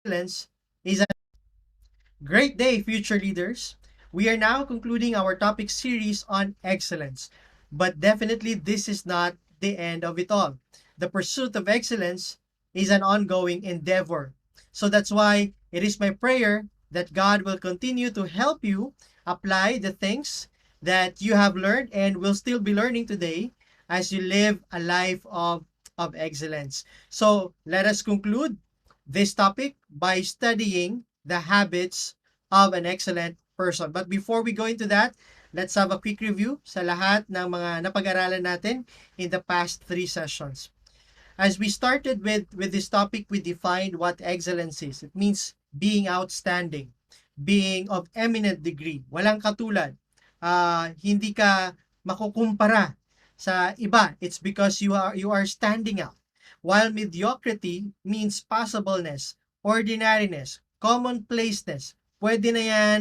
excellence is a great day, future leaders. We are now concluding our topic series on excellence. But definitely, this is not the end of it all. The pursuit of excellence is an ongoing endeavor. So that's why it is my prayer that God will continue to help you apply the things that you have learned and will still be learning today as you live a life of excellence. So let us conclude this topic by studying the habits of an excellent person. But before we go into that, let's have a quick review sa lahat ng mga napag-aralan natin in the past 3 sessions. As we started with this topic, we defined what excellence is. It means being outstanding, being of eminent degree, walang katulad. Hindi ka makukumpara sa iba. It's because you are standing out. While mediocrity means passableness, ordinariness, commonplaceness. Pwede na yan,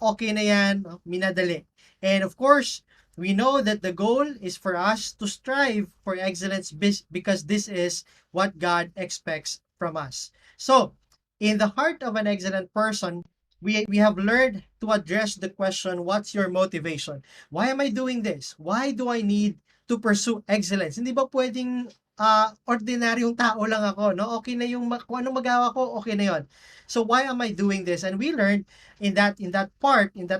okay na yan, minadali. And of course, we know that the goal is for us to strive for excellence because this is what God expects from us. So, in the heart of an excellent person, we have learned to address the question, what's your motivation? Why am I doing this? Why do I need to pursue excellence? Hindi ba pwedeng ordinaryong tao lang ako, no? Okay na yung kung anong magawa ko, okay na yon. So why am I doing this? And we learned in that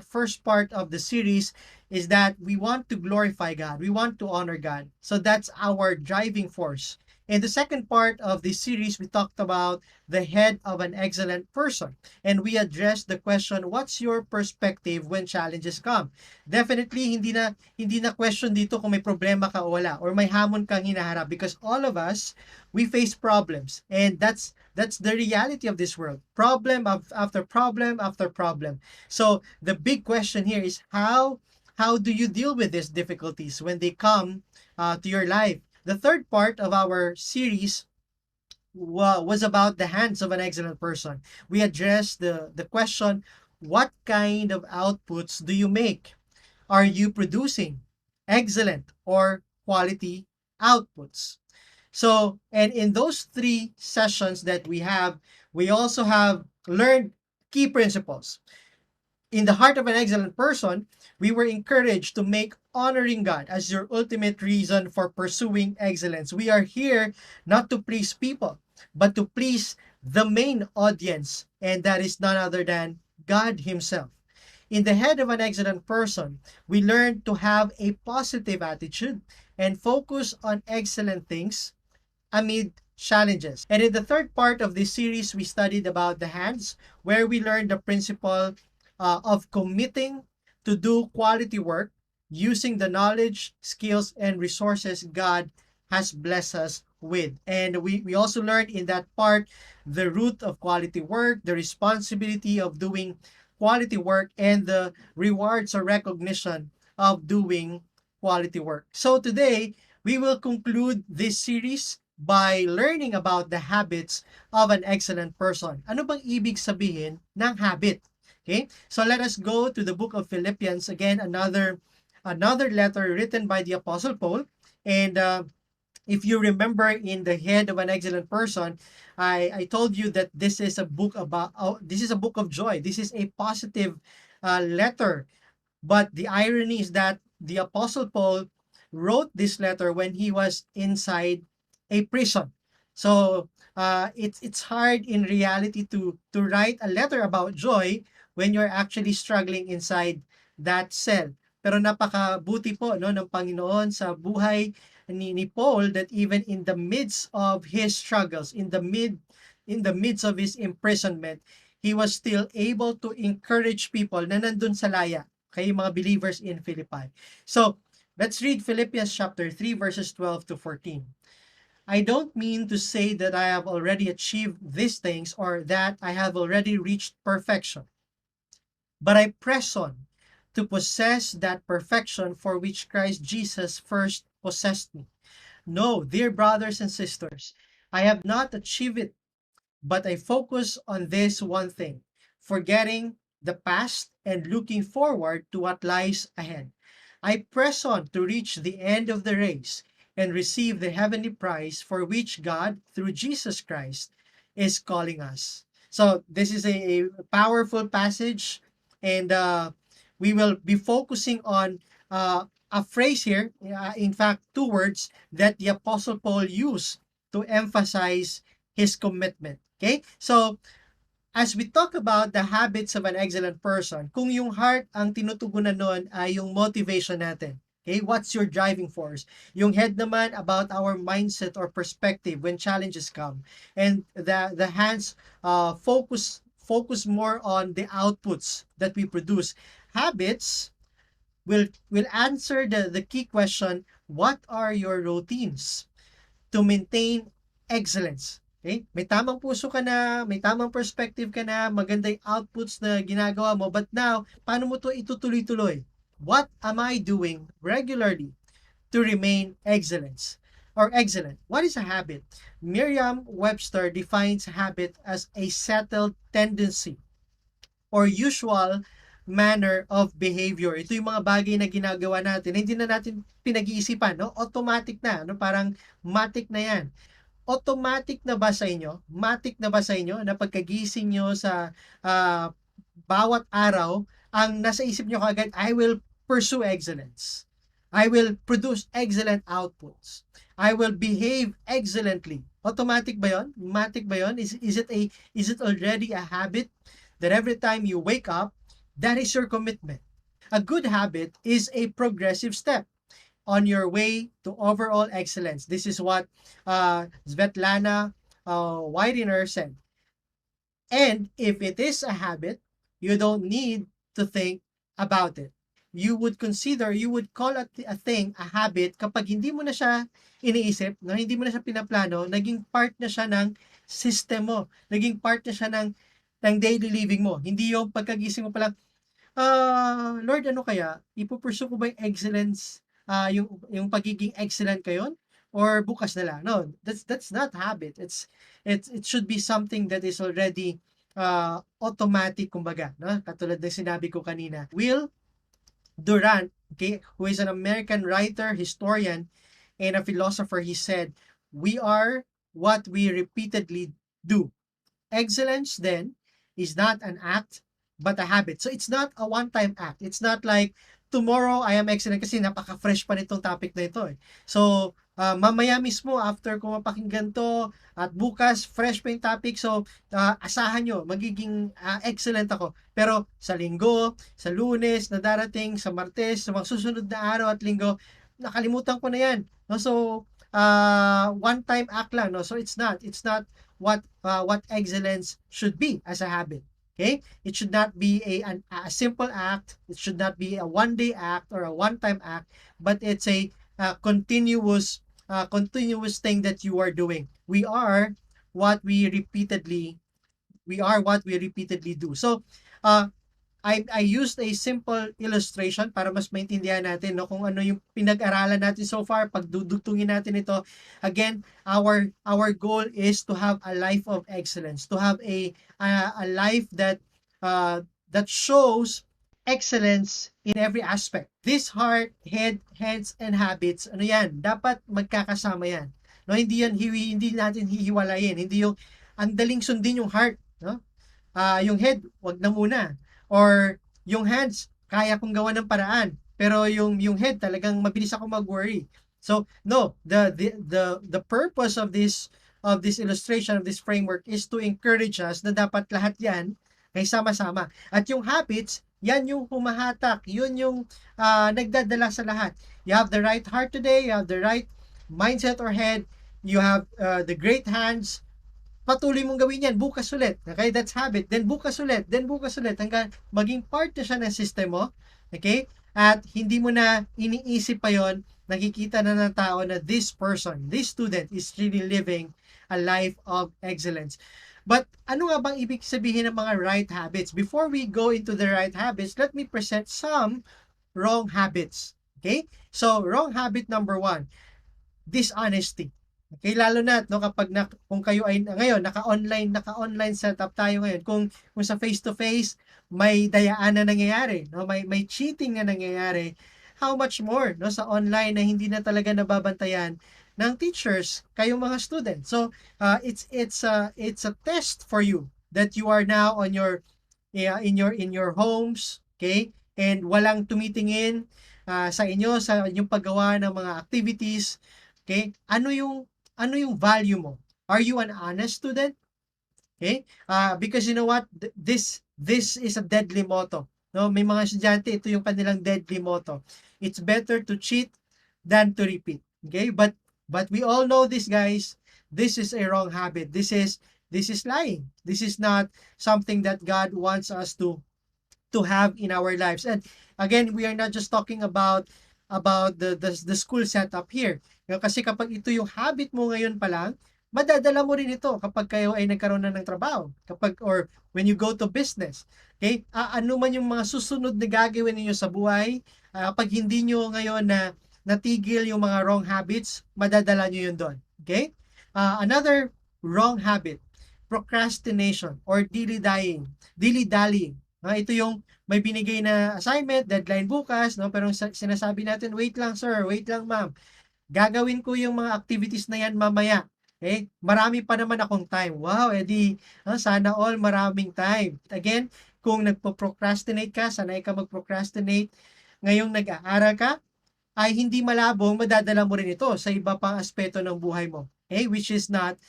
first part of the series is that we want to glorify God. We want to honor God. So that's our driving force. In the second part of this series, we talked about the head of an excellent person. And we addressed the question, what's your perspective when challenges come? Definitely, hindi na question dito kung may problema ka o wala or may hamon kang hinaharap because all of us, we face problems. And that's the reality of this world. Problem after problem after problem. So the big question here is how do you deal with these difficulties when they come to your life? The third part of our series was about the hands of an excellent person. We addressed the question, what kind of outputs do you make? Are you producing excellent or quality outputs? So, and in those 3 sessions that we also have learned key principles. In the heart of an excellent person, we were encouraged to make honoring God as your ultimate reason for pursuing excellence. We are here not to please people, but to please the main audience, and that is none other than God Himself. In the head of an excellent person, we learn to have a positive attitude and focus on excellent things amid challenges. And in the third part of this series, we studied about the hands, where we learned the principle of committing to do quality work using the knowledge, skills, and resources God has blessed us with. And we also learned in that part the root of quality work, the responsibility of doing quality work, and the rewards or recognition of doing quality work. So today, we will conclude this series by learning about the habits of an excellent person. Ano bang ibig sabihin ng habit? Okay? So let us go to the book of Philippians, again another letter written by the Apostle Paul. And if you remember in the head of an excellent person, I told you that this is a book of joy. This is a positive letter. But the irony is that the Apostle Paul wrote this letter when he was inside a prison. So it's hard in reality to write a letter about joy when you're actually struggling inside that cell. Pero napakabuti po no ng Panginoon sa buhay ni Paul, that even in the midst of his struggles, in the midst of his imprisonment, he was still able to encourage people na nandun sa laya, kay mga believers in Philippi. So, let's read Philippians chapter 3 verses 12 to 14. I don't mean to say that I have already achieved these things or that I have already reached perfection, but I press on to possess that perfection for which Christ Jesus first possessed me. No, dear brothers and sisters, I have not achieved it, but I focus on this one thing, forgetting the past and looking forward to what lies ahead. I press on to reach the end of the race and receive the heavenly prize for which God, through Jesus Christ, is calling us. So this is a powerful passage, and we will be focusing on a phrase here, in fact, two words that the Apostle Paul used to emphasize his commitment. Okay? So, as we talk about the habits of an excellent person, kung yung heart ang tinutugunan nun ay yung motivation natin. Okay, what's your driving force? Yung head naman about our mindset or perspective when challenges come. And the hands focus more on the outputs that we produce. Habits will answer the key question, what are your routines to maintain excellence? Okay? May tamang puso ka na, may tamang perspective ka na, maganda yung outputs na ginagawa mo, but now, paano mo to itutuloy-tuloy? What am I doing regularly to remain excellence or excellent? What is a habit? Merriam-Webster defines habit as a settled tendency or usual manner of behavior. Ito yung mga bagay na ginagawa natin, hindi na natin pinag-iisipan, no? Automatic na, no? Parang matic na yan. Automatic na ba sa inyo? Matic na ba sa inyo na pagkagising nyo sa bawat araw, ang nasa isip nyo kagad, I will pursue excellence. I will produce excellent outputs. I will behave excellently. Automatic ba yon? Matic ba yon? Is it already a habit that every time you wake up, that is your commitment? A good habit is a progressive step on your way to overall excellence. This is what Svetlana Weidiner said. And if it is a habit, you don't need to think about it. You would call a thing a habit kapag hindi mo na siya iniisip, no? Hindi mo na siya pinaplano, naging part na siya ng system mo, naging part na siya ng daily living mo. Hindi yung pagkagising mo pa lang, Lord, ano kaya? Ipupursue ko ba yung excellence, yung pagiging excellent kayon? Or bukas na lang? No, that's not habit. It should be something that is already automatic, kumbaga. No? Katulad ng sinabi ko kanina. Will Durant, okay, who is an American writer, historian, and a philosopher, he said, we are what we repeatedly do. Excellence, then, is not an act, but a habit. So it's not a one-time act. It's not like, tomorrow I am excellent, kasi napaka-fresh pa nitong topic na ito eh. So, mamaya mismo, after ko mapakinggan to, at bukas, fresh pa yung topic, so asahan nyo, magiging excellent ako. Pero sa linggo, sa Lunes na darating, sa Martes, sa mga susunod na araw at linggo, nakalimutan ko na yan. No? So, one-time act lang. No? So it's not what excellence should be as a habit. Okay? It should not be a simple act. It should not be a one-day act or a one-time act, but it's a continuous thing that you are doing. We are what we repeatedly do. So, I used a simple illustration para mas maintindihan natin, no, kung ano yung pinag-aralan natin so far. Pagdudugtungin natin ito, again, our goal is to have a life of excellence, to have a life that shows excellence in every aspect. This heart, head, hands, and habits, ano yan, dapat magkakasama yan. No, hindi natin hihiwalayin. Hindi yung ang daling sundin yung heart, no? Yung head, wag na muna. Or yung hands, kaya kong gawa ng paraan. Pero yung head, talagang mabilis ako mag-worry. So, no, the purpose of this illustration, of this framework, is to encourage us na dapat lahat yan ay sama-sama. At yung habits, yan yung humahatak. Yun yung nagdadala sa lahat. You have the right heart today, you have the right mindset or head, you have the great hands, patuloy mong gawin yan, bukas ulit. Okay, that's habit. Then bukas ulit, hanggang maging part na siya ng system mo. Okay? At hindi mo na iniisip pa yon, nakikita na ng tao na this person, this student is really living a life of excellence. But ano nga bang ibig sabihin ng mga right habits? Before we go into the right habits, let me present some wrong habits. Okay? So, wrong habit number 1, dishonesty. Okay, lalo na no, kapag kung kayo ay ngayon naka-online setup tayo ngayon. Kung sa face to face may dayaan na nangyayari, no, may cheating na nangyayari, how much more no sa online na hindi na talaga nababantayan ng teachers, kayong mga students. So, it's a test for you that you are now on your in your homes, okay? And walang tumitingin sa inyo sa inyong paggawa ng mga activities, okay? Ano yung value mo? Are you an honest student? Okay? Because you know what? This is a deadly motto. No, may mga estudyante ito yung kanilang deadly motto. It's better to cheat than to repeat. Okay? But we all know this, guys. This is a wrong habit. This is lying. This is not something that God wants us to have in our lives. And again, we are not just talking about the school setup here. Kasi kapag ito yung habit mo ngayon pa lang, madadala mo rin ito kapag kayo ay nagkaroon na ng trabaho, kapag or when you go to business. Okay? Ano man yung mga susunod na gagawin niyo sa buhay, kapag hindi niyo ngayon na natigil yung mga wrong habits, madadala niyo yun doon. Okay? Another wrong habit, procrastination or dilly-dallying. Ito yung may binigay na assignment, deadline bukas, no? Pero sinasabi natin, wait lang sir, wait lang ma'am. Gagawin ko yung mga activities na yan mamaya. Okay? Marami pa naman akong time. Wow, edi, sana all maraming time. Again, kung nagpo-procrastinate ka, sanay ka mag-procrastinate, ngayong nag-aaral ka, ay hindi malabong madadala mo rin ito sa iba pang aspeto ng buhay mo. Okay? Which is not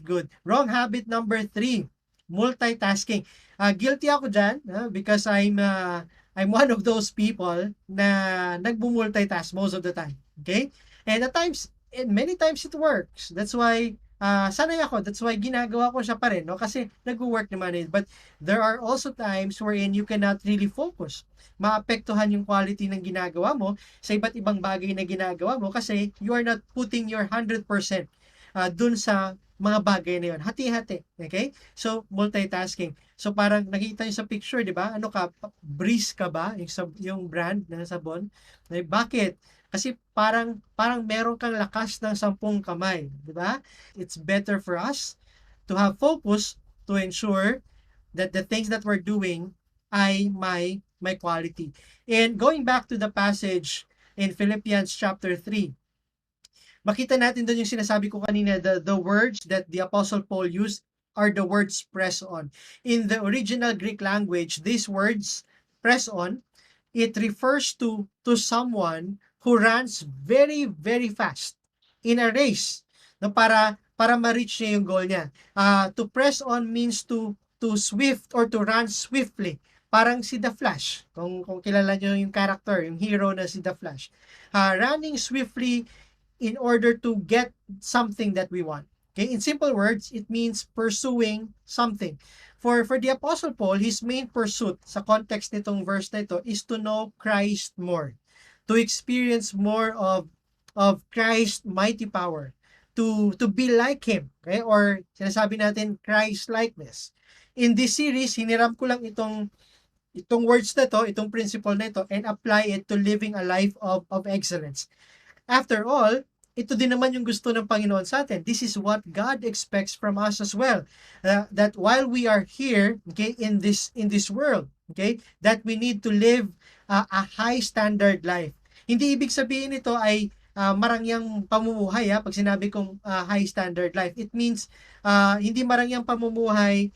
good. Wrong habit number 3, multitasking. Guilty ako dyan because I'm one of those people na nagmo-multitask most of the time. Okay? And many times it works. That's why sanay ako. That's why ginagawa ko siya pa rin, no? Kasi nag-work naman it. But there are also times wherein you cannot really focus. Maapektuhan yung quality ng ginagawa mo sa iba't ibang bagay na ginagawa mo kasi you are not putting your 100% dun sa mga bagay na yun. Hati-hati. Okay? So, multitasking. So, parang nakita niyo sa picture, di ba? Ano ka? Breeze ka ba? Yung brand na sabon. Bakit? Kasi parang meron kang lakas ng 10 kamay. Di ba? It's better for us to have focus to ensure that the things that we're doing ay may quality. And going back to the passage in Philippians chapter 3, makita natin doon yung sinasabi ko kanina, the words that the Apostle Paul used are the words press on. In the original Greek language, these words, press on, it refers to someone who runs very, very fast in a race, no, para ma-reach niya yung goal niya. To press on means to swift or to run swiftly. Parang si The Flash. Kung kilala niyo yung character, yung hero na si The Flash. Running swiftly in order to get something that we want. Okay, in simple words, it means pursuing something. For the Apostle Paul, his main pursuit sa context nitong verse na ito is to know Christ more, to experience more of Christ's mighty power, to be like Him, okay? Or sinasabi natin Christ likeness. In this series, hiniram ko lang itong words na to, itong principle na ito, and apply it to living a life of excellence. After all, ito din naman yung gusto ng Panginoon sa atin. This is what God expects from us as well. That while we are here, okay, in this world, okay, that we need to live a high standard life. Hindi ibig sabihin ito ay marangyang pamumuhay. Pag sinabi kong high standard life, it means hindi marangyang pamumuhay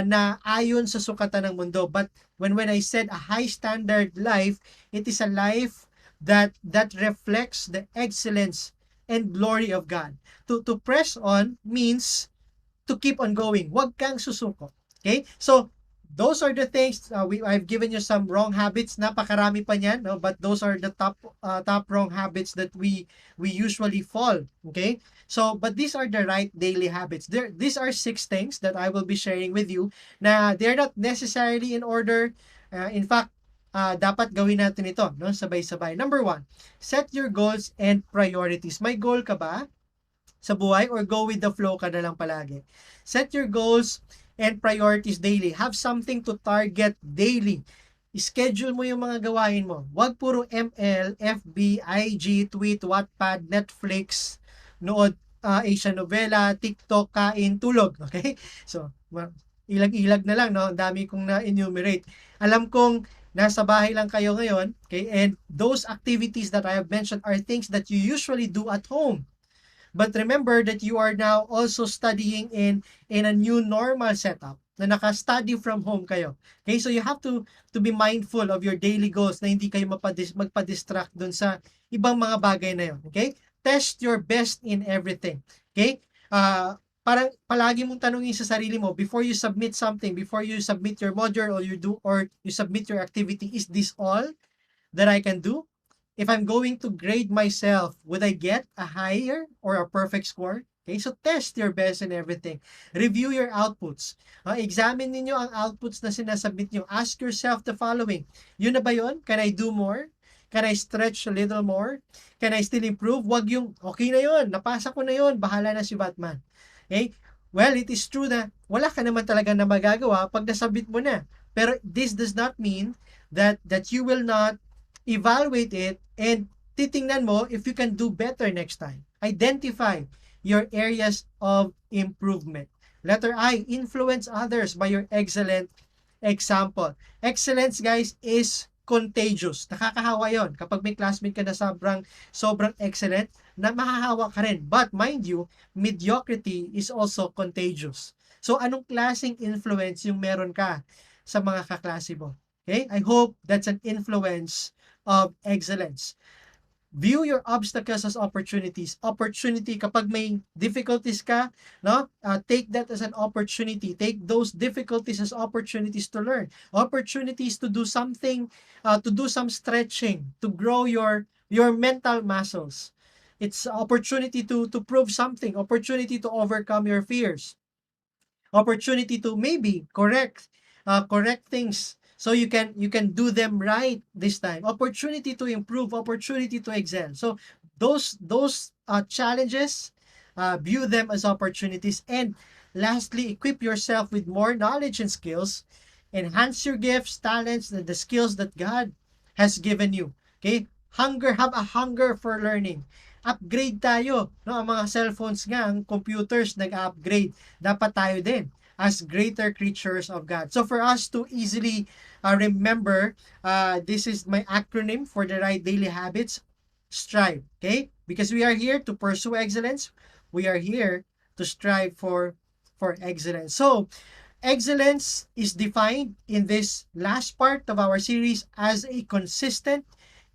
na ayon sa sukatan ng mundo. But when I said a high standard life, it is a life that reflects the excellence and glory of God. To press on means to keep on going. Huwag kang susuko. Okay? So, those are the things. I've given you some wrong habits. Napakarami pa niyan, no? But those are the top wrong habits that we usually fall. Okay? So, but these are the right daily habits. These are 6 things that I will be sharing with you na they're not necessarily in order. In fact, dapat gawin natin ito, no? Sabay-sabay. Number 1, set your goals and priorities. May goal ka ba sa buhay or go with the flow ka na lang palagi? Set your goals and priorities daily. Have something to target daily. Schedule mo yung mga gawain mo. Huwag puro ML, FB, IG, tweet, Wattpad, Netflix, nood Asian novela, TikTok, kain, tulog. Okay? So, ilag-ilag na lang, no? Ang dami kong na-enumerate. Alam kong nasa bahay lang kayo ngayon, okay? And those activities that I have mentioned are things that you usually do at home. But remember that you are now also studying in a new normal setup na naka-study from home kayo. Okay? So you have to be mindful of your daily goals na hindi kayo magpa-distract dun sa ibang mga bagay na yun. Okay? Test your best in everything. Okay? Parang palagi mong tanungin sa sarili mo before you submit something, before you submit your module or you submit your activity, is this all that I can do? If I'm going to grade myself, would I get a higher or a perfect score? Okay, so test your best in everything. Review your outputs. Examine ninyo ang outputs na sinasubmit nyo. Ask yourself the following. Yun na ba yun? Can I do more? Can I stretch a little more? Can I still improve? Wag yung, okay na yun, napasa ko na yun, bahala na si Batman. Okay? Well, it is true na wala ka naman talaga na magagawa pag nasubmit mo na. Pero this does not mean that you will not evaluate it and titingnan mo if you can do better next time. Identify your areas of improvement. Letter I, influence others by your excellent example. Excellence, guys, is contagious. Nakakahawa yon. Kapag may classmate ka na sobrang excellent, na mahahawa ka rin. But mind you, mediocrity is also contagious. So, anong klaseng influence yung meron ka sa mga kaklase mo? Okay? I hope that's an influence of excellence. View your obstacles as opportunities. Opportunity, kapag may difficulties ka, no? Take that as an opportunity. Take those difficulties as opportunities to learn. Opportunities to do something, to do some stretching, to grow your mental muscles. It's opportunity to prove something, opportunity to overcome your fears, opportunity to maybe correct things so you can do them right this time, opportunity to improve, opportunity to excel. So those challenges, view them as opportunities. And lastly, equip yourself with more knowledge and skills. Enhance your gifts, talents, and the skills that God has given you. Okay, have a hunger for learning. Upgrade tayo, no? Ang mga cellphones nga, ang computers nag-upgrade, dapat tayo din as greater creatures of God. So for us to easily remember, this is my acronym for the right daily habits: strive. Okay, because we are here to pursue excellence, we are here to strive for excellence. So excellence is defined in this last part of our series as a consistent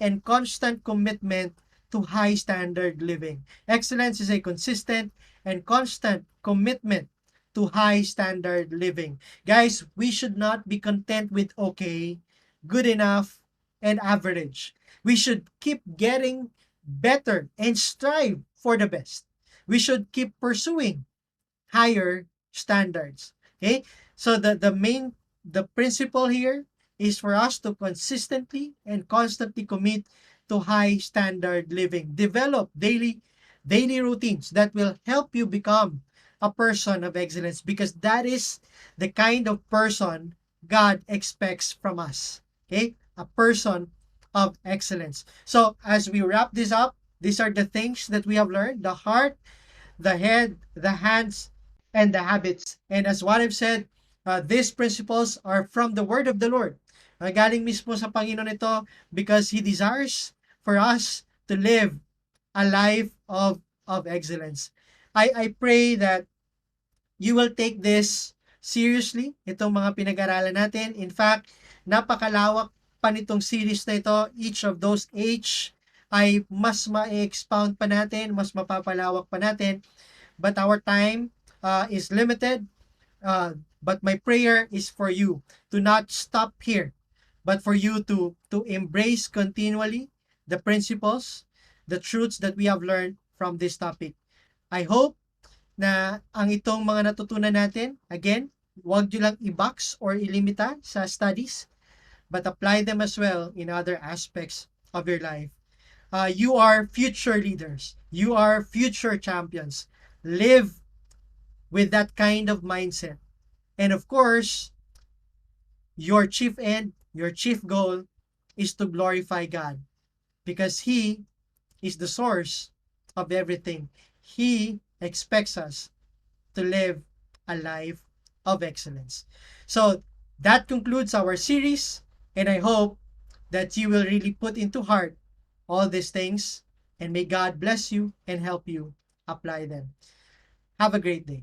and constant commitment to high standard living. Excellence is a consistent and constant commitment to high standard living. Guys, we should not be content with okay, good enough, and average. We should keep getting better and strive for the best. We should keep pursuing higher standards. Okay? So the principle here is for us to consistently and constantly commit to high standard living. Develop daily routines that will help you become a person of excellence, because that is the kind of person God expects from us. Okay? A person of excellence. So as we wrap this up, these are the things that we have learned: the heart, the head, the hands, and the habits. And as what I've said, these principles are from the word of the Lord. Galing mismo sa Panginoon ito, because He desires for us to live a life of excellence. I pray that you will take this seriously, itong mga pinag-aralan natin. In fact, napakalawak pa nitong series na ito. Each of those H ay mas ma-expound pa natin, mas mapapalawak pa natin. But our time is limited. But my prayer is for you to not stop here, but for you to embrace continually the principles, the truths that we have learned from this topic. I hope na ang itong mga natutunan natin, again, huwag nyo lang i-box or ilimita sa studies, but apply them as well in other aspects of your life. You are future leaders. You are future champions. Live with that kind of mindset. And of course, your chief end, your chief goal is to glorify God, because He is the source of everything. He expects us to live a life of excellence. So that concludes our series, and I hope that you will really put into heart all these things, and may God bless you and help you apply them. Have a great day.